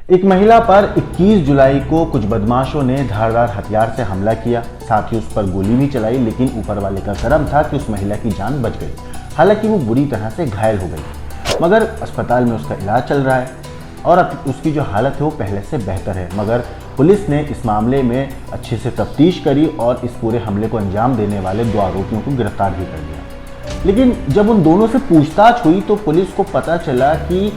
एक महिला पर 21 जुलाई को कुछ बदमाशों ने धारदार हथियार से हमला किया, साथ ही उस पर गोली भी चलाई, लेकिन ऊपर वाले का करम था कि उस महिला की जान बच गई। हालांकि वो बुरी तरह से घायल हो गई, मगर अस्पताल में उसका इलाज चल रहा है और अब उसकी जो हालत है वो पहले से बेहतर है। मगर पुलिस ने इस मामले में अच्छे से तफ्तीश करी और इस पूरे हमले को अंजाम देने वाले 2 आरोपियों को गिरफ्तार भी कर लिया। लेकिन जब उन दोनों से पूछताछ हुई तो पुलिस को पता चला कि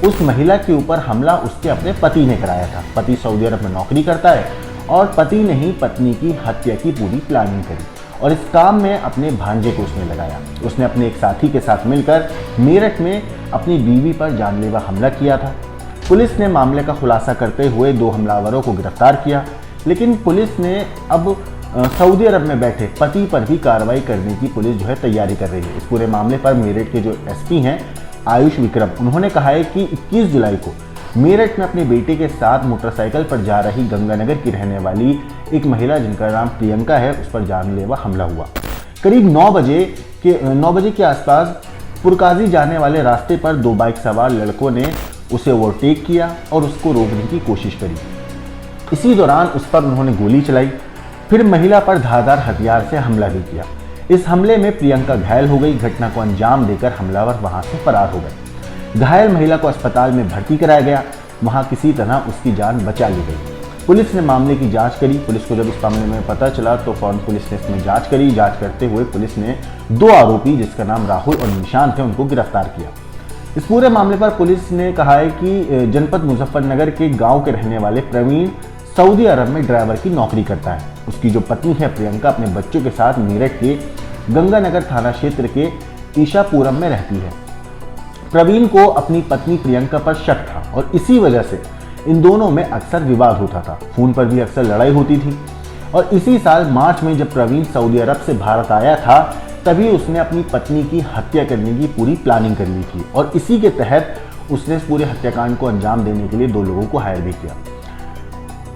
उस महिला के ऊपर हमला उसके अपने पति ने कराया था। पति सऊदी अरब में नौकरी करता है और पति ने ही पत्नी की हत्या की पूरी प्लानिंग करी और इस काम में अपने भांजे को उसने लगाया। उसने अपने एक साथी के साथ मिलकर मेरठ में अपनी बीवी पर जानलेवा हमला किया था। पुलिस ने मामले का खुलासा करते हुए 2 हमलावरों को गिरफ्तार किया, लेकिन पुलिस ने अब सऊदी अरब में बैठे पति पर भी कार्रवाई करने की पुलिस जो है तैयारी कर रही है। इस पूरे मामले पर मेरठ के जो एसपी हैं आयुष विक्रम, उन्होंने कहा है कि 21 जुलाई को मेरठ में अपने बेटे के साथ मोटरसाइकिल पर जा रही गंगानगर की रहने वाली एक महिला जिनका नाम प्रियंका है, उस पर जानलेवा हमला हुआ। करीब 9 बजे के आसपास पुरकाजी जाने वाले रास्ते पर 2 बाइक सवार लड़कों ने उसे ओवरटेक किया और उसको रोकने की कोशिश करी। इसी दौरान उस पर उन्होंने गोली चलाई, फिर महिला पर धारदार हथियार से हमला भी किया। इस हमले में प्रियंका घायल हो गई। घटना को अंजाम देकर हमलावर वहां से फरार हो गए। घायल महिला को अस्पताल में भर्ती कराया गया, वहां किसी तरह उसकी जान बचा ली गई। पुलिस ने मामले की जांच करी। पुलिस को जब इस मामले में पता चला तो फौरन पुलिस ने इसमें जांच करी। जांच करते हुए पुलिस ने 2 आरोपी जिसका नाम राहुल और निशांत है उनको गिरफ्तार किया। इस पूरे मामले पर पुलिस ने कहा है कि जनपद मुजफ्फरनगर के गाँव के रहने वाले प्रवीण सऊदी अरब में ड्राइवर की नौकरी करता है। उसकी जो पत्नी है प्रियंका अपने बच्चों के साथ मेरठ के गंगानगर थाना क्षेत्र के ईशापुरम में रहती है। प्रवीण को अपनी पत्नी प्रियंका पर शक था और इसी वजह से इन दोनों में अक्सर विवाद होता था। फोन पर भी अक्सर लड़ाई होती थी और इसी साल मार्च में जब प्रवीण सऊदी अरब से भारत आया था तभी उसने अपनी पत्नी की हत्या करने की पूरी प्लानिंग कर ली थी और इसी के तहत उसने इस पूरे हत्याकांड को अंजाम देने के लिए 2 लोगों को हायर भी किया।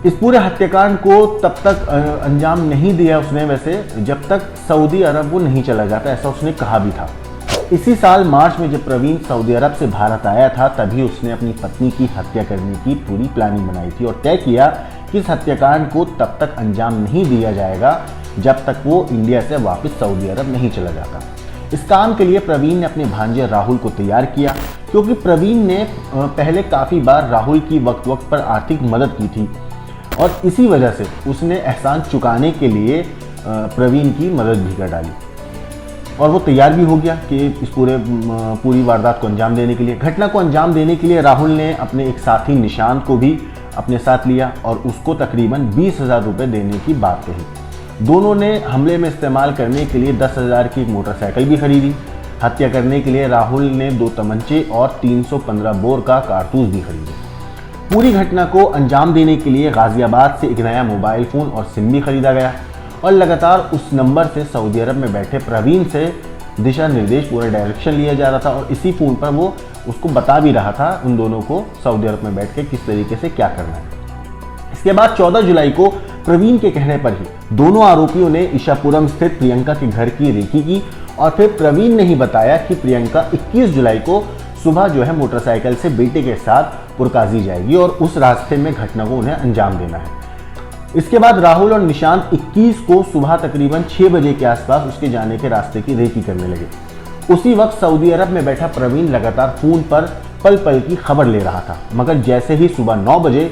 इस पूरे हत्याकांड को तब तक अंजाम नहीं दिया उसने वैसे जब तक सऊदी अरब वो नहीं चला जाता, ऐसा उसने कहा भी था। इसी साल मार्च में जब प्रवीण सऊदी अरब से भारत आया था तभी उसने अपनी पत्नी की हत्या करने की पूरी प्लानिंग बनाई थी और तय किया कि इस हत्याकांड को तब तक अंजाम नहीं दिया जाएगा जब तक वो इंडिया से वापस सऊदी अरब नहीं चला जाता। इस काम के लिए प्रवीण ने अपने भांजे राहुल को तैयार किया, क्योंकि प्रवीण ने पहले काफ़ी बार राहुल की वक्त वक्त पर आर्थिक मदद की थी और इसी वजह से उसने एहसान चुकाने के लिए प्रवीण की मदद भी कर डाली और वो तैयार भी हो गया कि इस पूरी वारदात को अंजाम देने के लिए। घटना को अंजाम देने के लिए राहुल ने अपने एक साथी निशांत को भी अपने साथ लिया और उसको तकरीबन 20,000 रुपये देने की बात कही। दोनों ने हमले में इस्तेमाल करने के लिए 10,000 की एक मोटरसाइकिल भी खरीदी। हत्या करने के लिए राहुल ने 2 तमंचे और 315 बोर का कारतूस भी खरीदे। पूरी घटना को अंजाम देने के लिए गाजियाबाद से एक नया मोबाइल फ़ोन और सिम भी खरीदा गया और लगातार उस नंबर से सऊदी अरब में बैठे प्रवीण से दिशा निर्देश पूरा डायरेक्शन लिया जा रहा था और इसी फ़ोन पर वो उसको बता भी रहा था उन दोनों को सऊदी अरब में बैठ के किस तरीके से क्या करना है। इसके बाद 14 जुलाई को प्रवीण के कहने पर ही दोनों आरोपियों ने ईशापुरम स्थित प्रियंका के घर की रेकी की और फिर प्रवीण ने ही बताया कि प्रियंका 21 जुलाई को सुबह जो है मोटरसाइकिल से बेटे के साथ पुरकाजी जाएगी और उस रास्ते में घटना को उन्हें अंजाम देना है। इसके बाद राहुल और निशांत 21 को सुबह तकरीबन 6 बजे के आसपास उसके जाने के रास्ते की रेकी करने लगे। उसी वक्त सऊदी अरब में बैठा प्रवीण लगातार फोन पर पल पल की खबर ले रहा था, मगर जैसे ही सुबह 9 बजे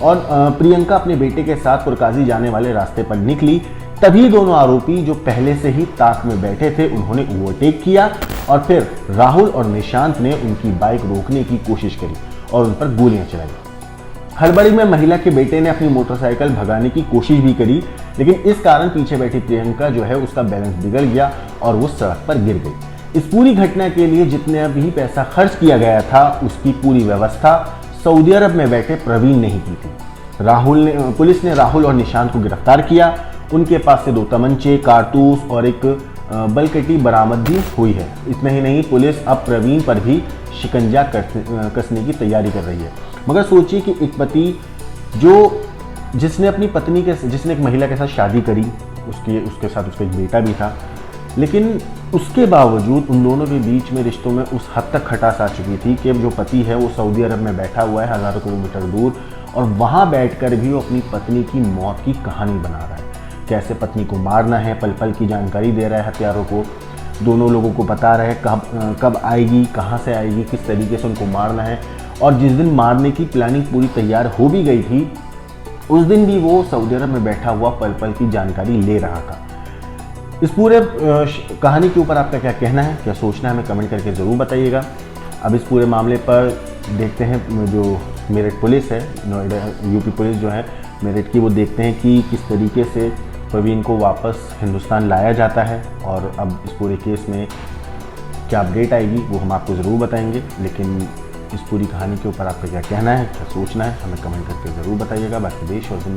और प्रियंका अपने बेटे के साथ पुरकाजी जाने वाले रास्ते पर निकली तभी दोनों आरोपी जो पहले से ही ताक में बैठे थे उन्होंने ओवरटेक किया और फिर राहुल और निशांत ने उनकी बाइक रोकने की कोशिश करी और उन पर गोलियां चलाई। हड़बड़ी में महिला के बेटे ने अपनी मोटरसाइकिल भगाने की कोशिश भी करी, लेकिन इस कारण पीछे बैठी प्रियंका जो है उसका बैलेंस बिगड़ गया और वो सड़क पर गिर गई। इस पूरी घटना के लिए जितने भी पैसा खर्च किया गया था उसकी पूरी व्यवस्था सऊदी अरब में बैठे प्रवीण ने ही की थी। पुलिस ने राहुल और निशांत को गिरफ्तार किया। उनके पास से 2 तमंचे, कारतूस और एक बलकटी बरामद भी हुई है। इतना ही नहीं, पुलिस अब प्रवीण पर भी शिकंजा कसने की तैयारी कर रही है। मगर सोचिए कि एक पति जिसने अपनी पत्नी जिसने एक महिला के साथ शादी करी, उसके साथ उसका एक बेटा भी था, लेकिन उसके बावजूद उन दोनों के बीच में रिश्तों में उस हद तक खटास आ चुकी थी कि जो पति है वो सऊदी अरब में बैठा हुआ है हज़ारों किलोमीटर दूर, और वहाँ बैठकर भी वो अपनी पत्नी की मौत की कहानी बना रहा है। कैसे पत्नी को मारना है, पल पल की जानकारी दे रहा है हथियारों को, दोनों लोगों को बता रहा है कब आएगी, कहाँ से आएगी, किस तरीके से उनको मारना है। और जिस दिन मारने की प्लानिंग पूरी तैयार हो भी गई थी, उस दिन भी वो सऊदी अरब में बैठा हुआ पल पल की जानकारी ले रहा था। इस पूरे कहानी के ऊपर आपका क्या कहना है, क्या सोचना है, हमें कमेंट करके ज़रूर बताइएगा। अब इस पूरे मामले पर देखते हैं जो मेरठ पुलिस है, नोएडा यूपी पुलिस जो है मेरठ की, वो देखते हैं कि किस तरीके से प्रवीण को वापस हिंदुस्तान लाया जाता है। और अब इस पूरे केस में क्या अपडेट आएगी वो हम आपको ज़रूर बताएंगे। लेकिन इस पूरी कहानी के ऊपर आपका क्या कहना है, क्या सोचना है, हमें कमेंट करके ज़रूर बताइएगा। बाकी देश और दुनिया